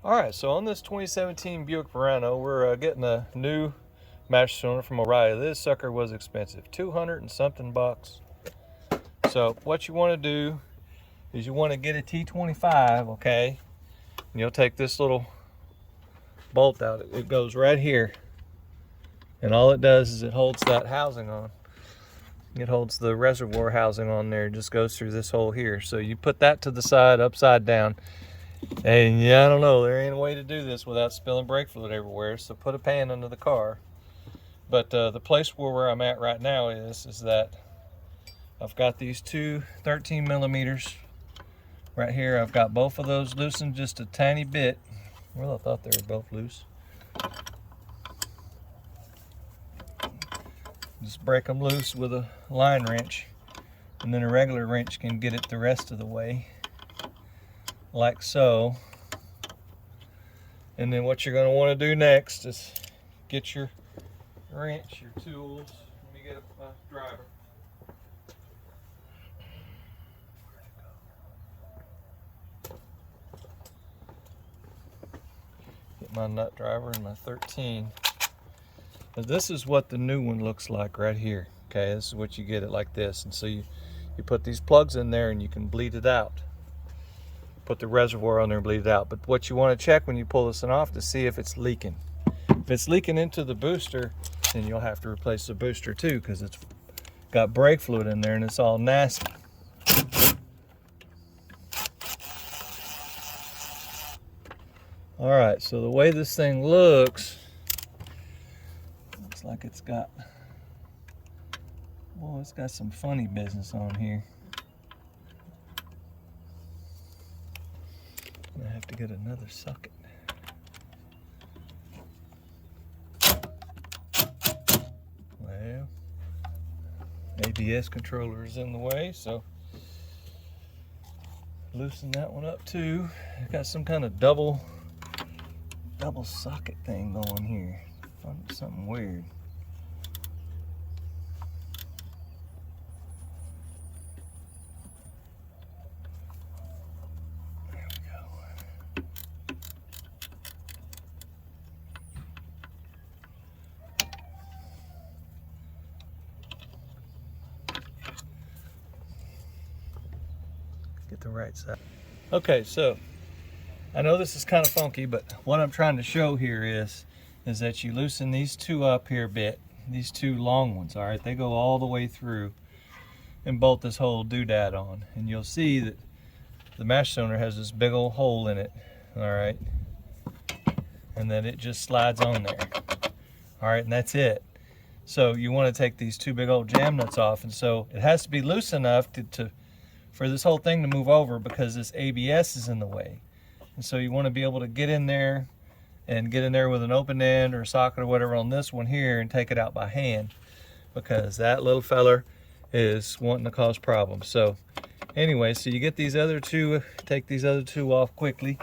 Alright, so on this 2017 Buick Verano, we're getting a new master cylinder from O'Reilly. This sucker was expensive, 200 and something bucks. So what you want to do is you want to get a T25, okay? And you'll take this little bolt out. It goes right here. And all it does is it holds that housing on. It holds the reservoir housing on there. It just goes through this hole here. So you put that to the side, upside down. And yeah, I don't know, there ain't a way to do this without spilling brake fluid everywhere, so put a pan under the car. But the place where I'm at right now is that I've got these two 13 millimeters right here. I've got both of those loosened just a tiny bit. Well, I thought they were both loose. Just break them loose with a line wrench, and then a regular wrench can get it the rest of the way, like so. And then what you're going to want to do next is get your wrench, your tools. Let me get my driver. Get my nut driver and my 13. Now this is what the new one looks like right here. Okay, this is what you get it like this. And so you put these plugs in there and you can bleed it out. Put the reservoir on there and bleed it out. But what you want to check when you pull this one off to see if it's leaking. If it's leaking into the booster, then you'll have to replace the booster too, because it's got brake fluid in there and it's all nasty. Alright, so the way this thing looks like it's got, well, it's got some funny business on here. I have to get another socket. Well, ABS controller is in the way, so loosen that one up too. It's got some kind of double socket thing going here. Something weird. Get the right side. Okay, so I know this is kind of funky, but what I'm trying to show here is that you loosen these two up here a bit, these two long ones, all right? They go all the way through, and bolt this whole doodad on, and you'll see that the master cylinder has this big old hole in it, all right? And then it just slides on there, all right? And that's it. So you want to take these two big old jam nuts off, and so it has to be loose enough for this whole thing to move over, because this ABS is in the way. And so you want to be able to get in there and get in there with an open end or a socket or whatever on this one here and take it out by hand, because that little feller is wanting to cause problems. So anyway, so you get these other two, take these other two off quickly.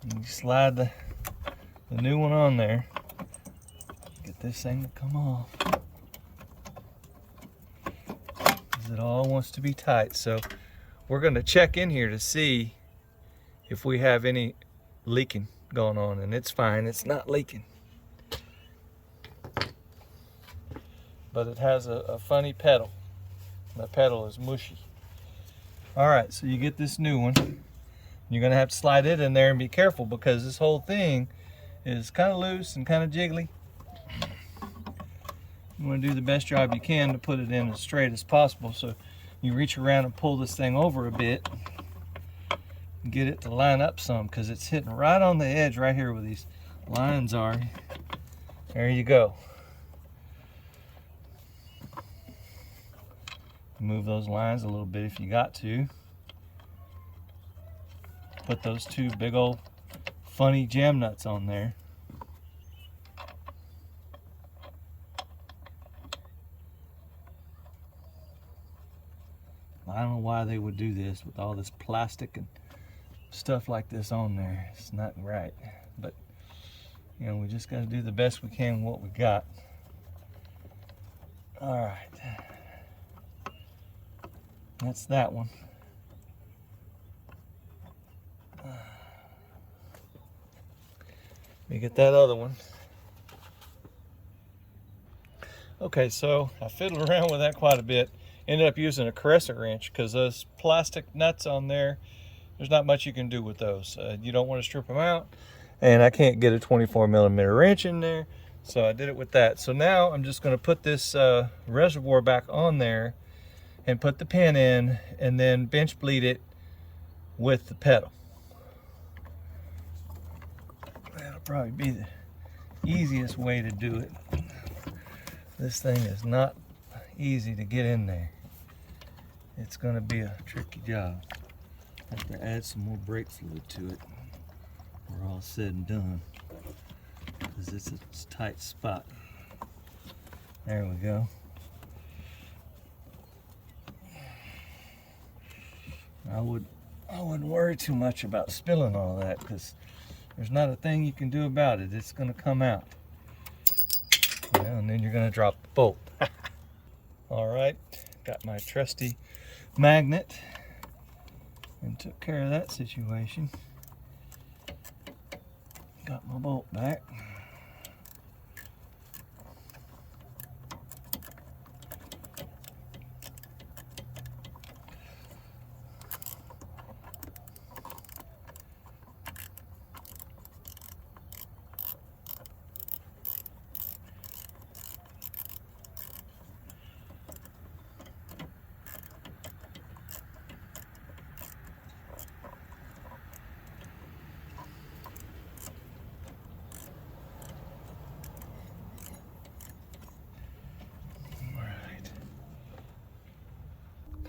And you slide the new one on there. Get this thing to come off. It all wants to be tight, so we're going to check in here to see if we have any leaking going on, and it's fine, it's not leaking, but it has a funny pedal. That pedal is mushy. Alright, so you get this new one. You're going to have to slide it in there and be careful, because this whole thing is kind of loose and kind of jiggly. You want to do the best job you can to put it in as straight as possible. So you reach around and pull this thing over a bit and get it to line up some, because it's hitting right on the edge right here where these lines are. There you go. Move those lines a little bit if you got to. Put those two big old funny jam nuts on there. I don't know why they would do this with all this plastic and stuff like this on there. It's not right, but you know, we just got to do the best we can with what we got. All right. That's that one. Let me get that other one. Okay, so I fiddled around with that quite a bit. Ended up using a crescent wrench because those plastic nuts on there, there's not much you can do with those. You don't want to strip them out, and I can't get a 24mm wrench in there, so I did it with that. So now I'm just going to put this reservoir back on there and put the pin in, and then bench bleed it with the pedal. That'll probably be the easiest way to do it. This thing is not easy to get in there. It's going to be a tricky job. I have to add some more brake fluid to it. We're all said and done, because it's a tight spot. There we go. I wouldn't worry too much about spilling all that, because there's not a thing you can do about it. It's going to come out. Yeah, and then you're going to drop the bolt. All right, got my trusty magnet and took care of that situation. Got my bolt back.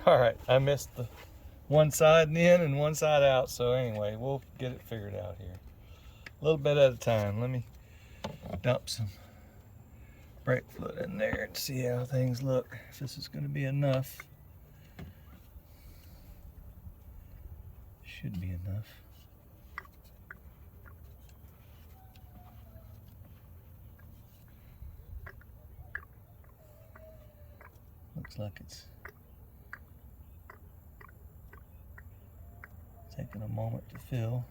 All right, I missed the one side in and one side out, so anyway, we'll get it figured out here. A little bit at a time. Let me dump some brake fluid in there and see how things look, if this is going to be enough. Should be enough. Looks like it's taking a moment to fill.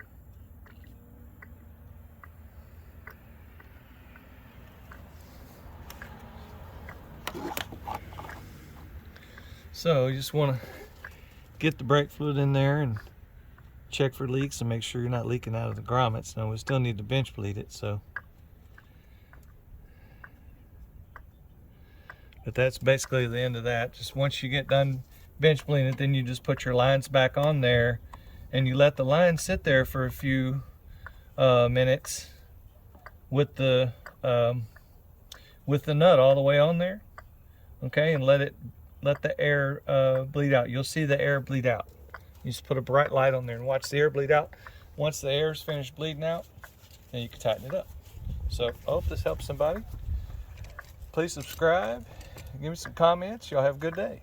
So you just want to get the brake fluid in there and check for leaks and make sure you're not leaking out of the grommets. Now we still need to bench bleed it, so. But that's basically the end of that. Just once you get done bench bleeding it, then you just put your lines back on there and you let the line sit there for a few minutes with the nut all the way on there. Okay, and let the air bleed out. You'll see the air bleed out. You just put a bright light on there and watch the air bleed out. Once the air's finished bleeding out, then you can tighten it up. So I hope this helps somebody. Please subscribe, give me some comments. Y'all have a good day.